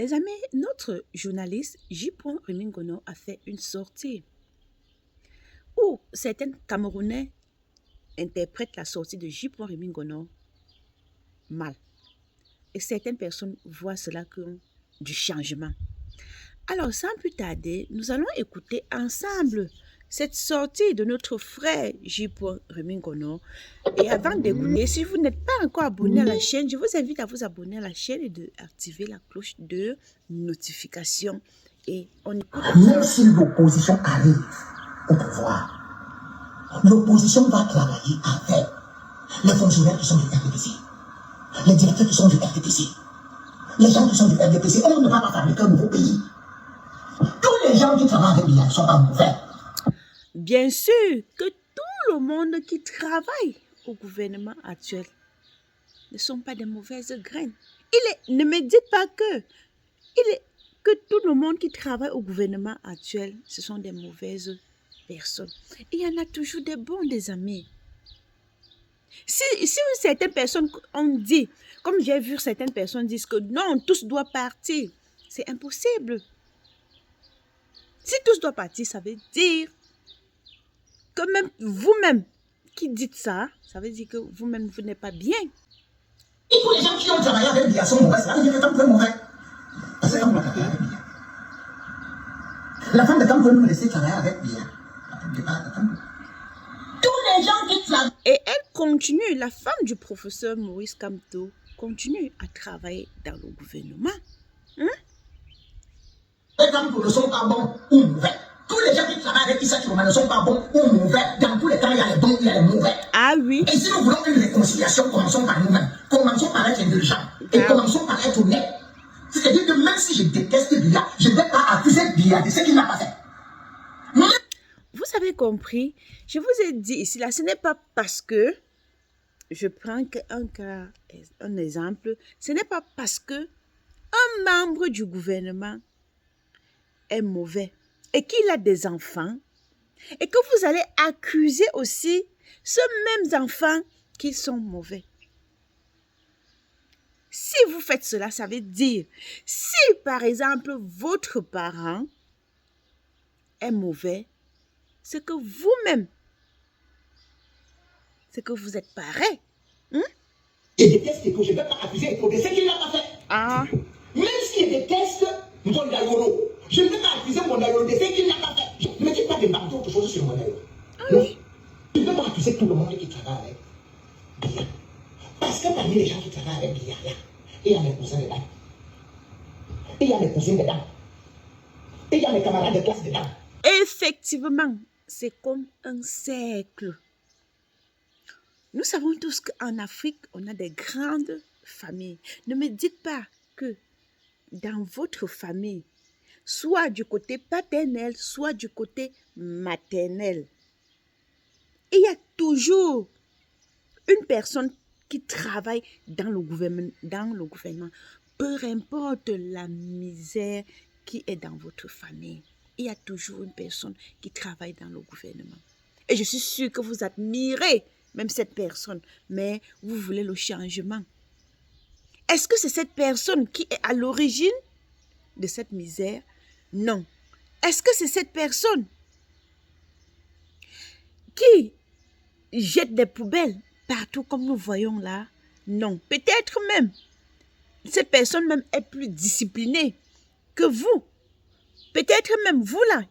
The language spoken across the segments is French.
Les amis, notre journaliste J. Remingono a fait une sortie où certains Camerounais interprètent la sortie de J. Remingono mal. Et certaines personnes voient cela comme du changement. Alors, sans plus tarder, nous allons écouter ensemble cette sortie de notre frère J. Remingono. Et avant d'écouter, si vous n'êtes pas encore abonné à la chaîne, je vous invite à vous abonner à la chaîne et d'activer la cloche de notification. Et on écoute. Même si l'opposition arrive au pouvoir, l'opposition va travailler avec les fonctionnaires qui sont du RDPC, les directeurs qui sont du RDPC, les gens qui sont du RDPC. On ne va pas fabriquer un nouveau pays. Tous les gens qui travaillent avec l'IA ne sont pas mauvais. Bien sûr que tout le monde qui travaille au gouvernement actuel ne sont pas des mauvaises graines. Ne me dites pas que tout le monde qui travaille au gouvernement actuel, ce sont des mauvaises personnes. Il y en a toujours des bons, des amis. Si certaines personnes ont dit, comme j'ai vu certaines personnes disent que non, tous doivent partir, c'est impossible. Si tous doivent partir, ça veut dire que même vous-même qui dites ça, ça veut dire que vous-même, vous n'êtes pas bien. Et pour les gens qui ont travaillé avec l'IA sont mauvais, ça veut dire que c'est mauvais. Parce que quand vous travaillez avec l'IA, la femme de Camp peut nous laisser travailler avec l'IA. Tous les gens qui travaillent. Et elle continue, la femme du professeur Maurice Kamto continue à travailler dans le gouvernement. Les Campo ne sont pas bons ou mauvais. Tous les gens qui travaillent avec Issa Chiroma ne sont pas bons ou mauvais. Dans tous les cas, il y a les bons, il y a les mauvais. Ah oui. Et si nous voulons une réconciliation, commençons par nous-mêmes. Commençons par être intelligents. Et commençons par être honnêtes. C'est-à-dire que même si je déteste Biya, je ne vais pas accuser Biya de ce qu'il n'a pas fait. Vous avez compris, je vous ai dit ici, là, ce n'est pas parce que, je prends un exemple, ce n'est pas parce que un membre du gouvernement est mauvais et qu'il a des enfants et que vous allez accuser aussi ces mêmes enfants qui sont mauvais. Si vous faites cela, ça veut dire, si par exemple votre parent est mauvais, c'est que vous-même, c'est que vous êtes pareil. Je déteste Eko, je ne vais pas accuser Eko de ce qu'il n'a pas fait. Ah. Même si je déteste Mondayoro, je ne vais pas accuser Mondayoro de ce qu'il n'a pas fait. Ne me dites pas de marquer autre chose sur Mondayoro. Non. Je ne vais pas accuser tout le monde qui travaille avec Biya. Parce que parmi les gens qui travaillent avec Biya, il y a mes cousins dedans. Il y a mes cousines dedans. Il y a mes camarades de classe dedans. Effectivement, c'est comme un cercle. Nous savons tous qu'en Afrique, on a des grandes familles. Ne me dites pas que dans votre famille, soit du côté paternel, soit du côté maternel, il y a toujours une personne qui travaille dans le gouvernement. Peu importe la misère qui est dans votre famille, il y a toujours une personne qui travaille dans le gouvernement. Et je suis sûre que vous admirez même cette personne, mais vous voulez le changement. Est-ce que c'est cette personne qui est à l'origine de cette misère? Non. Est-ce que c'est cette personne qui jette des poubelles partout comme nous voyons là? Non. Peut-être même, cette personne même est plus disciplinée que vous. Peut-être même vous là,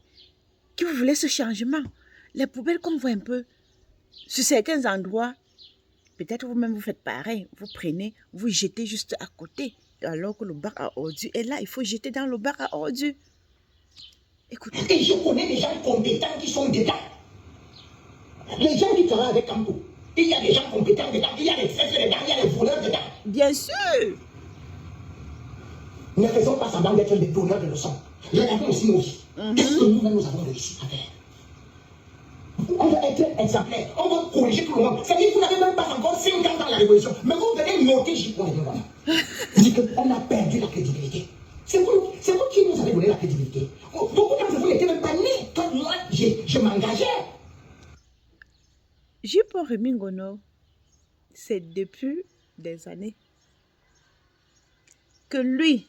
qui vous voulez ce changement. Les poubelles qu'on voit un peu sur certains endroits, peut-être vous-même vous faites pareil. Vous prenez, vous jetez juste à côté. Alors que le bac à ordures est là, il faut jeter dans le bac à ordures. Écoutez. Et je connais des gens compétents qui sont dedans. Les gens qui travaillent avec Campo, il y a des gens compétents dedans, il y a des traîtres dedans, il y a des voleurs dedans. Bien sûr. Ne faisons pas semblant d'être des donneurs de leçons. Regardons aussi nos vies. Qu'est-ce que nous-mêmes nous avons réussi à faire? On va être exemplaire, on va corriger tout le monde. C'est-à-dire que vous n'avez même pas encore 5 ans dans la révolution, mais vous venez monter J.P. Vous dites qu'on a perdu la crédibilité. C'est vous qui nous avez donné la crédibilité. Beaucoup d'entre vous n'étaient même pas nés quand moi, je m'engageais. J.P. Remingono, c'est depuis des années que lui,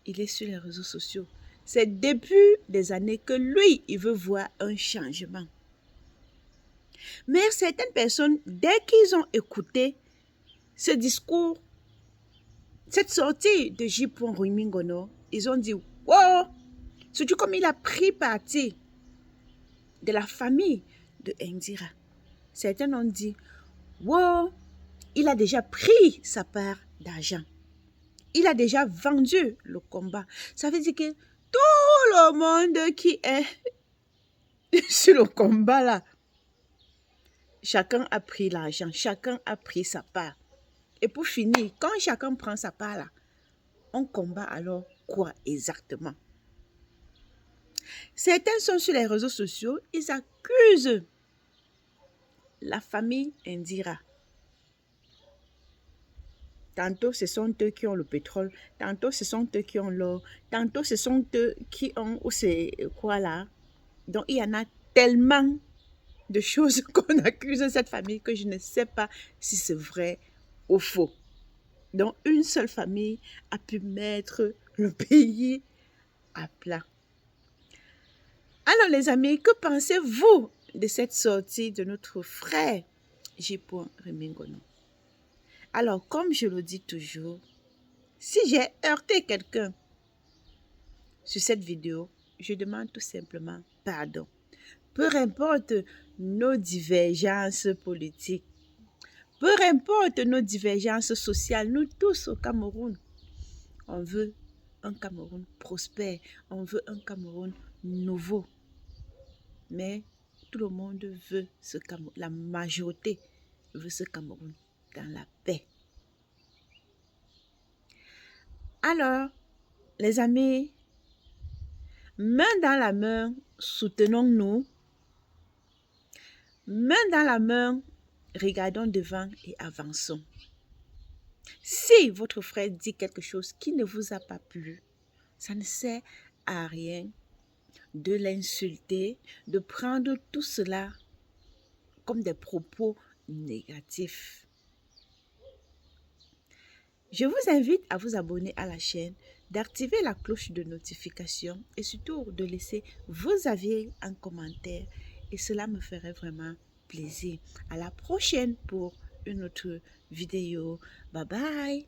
il est sur les réseaux sociaux. C'est depuis des années que lui, il veut voir un changement. Mais certaines personnes, dès qu'ils ont écouté ce discours, cette sortie de J. Rumi Ngono, ils ont dit, wow, surtout comme il a pris parti de la famille de Indira. Certains ont dit, wow, il a déjà pris sa part d'argent. Il a déjà vendu le combat. Ça veut dire que tout le monde qui est sur le combat là, chacun a pris l'argent, chacun a pris sa part. Et pour finir, quand chacun prend sa part là, on combat alors quoi exactement? Certains sont sur les réseaux sociaux, ils accusent la famille Indira. Tantôt, ce sont eux qui ont le pétrole, tantôt, ce sont eux qui ont l'or, tantôt, ce sont eux qui ont, ou c'est quoi là? Donc, il y en a tellement de choses qu'on accuse cette famille que je ne sais pas si c'est vrai ou faux. Donc, une seule famille a pu mettre le pays à plat. Alors, les amis, que pensez-vous de cette sortie de notre frère J. Rumi Ngono? Alors, comme je le dis toujours, si j'ai heurté quelqu'un sur cette vidéo, je demande tout simplement pardon. Peu importe nos divergences politiques, peu importe nos divergences sociales, nous tous au Cameroun, on veut un Cameroun prospère, on veut un Cameroun nouveau. Mais tout le monde veut ce Cameroun, la majorité veut ce Cameroun dans la paix. Alors, les amis, main dans la main, soutenons-nous. Main dans la main, regardons devant et avançons. Si votre frère dit quelque chose qui ne vous a pas plu, ça ne sert à rien de l'insulter, de prendre tout cela comme des propos négatifs. Je vous invite à vous abonner à la chaîne, d'activer la cloche de notification et surtout de laisser vos avis en commentaire. Et cela me ferait vraiment plaisir. À la prochaine pour une autre vidéo. Bye bye.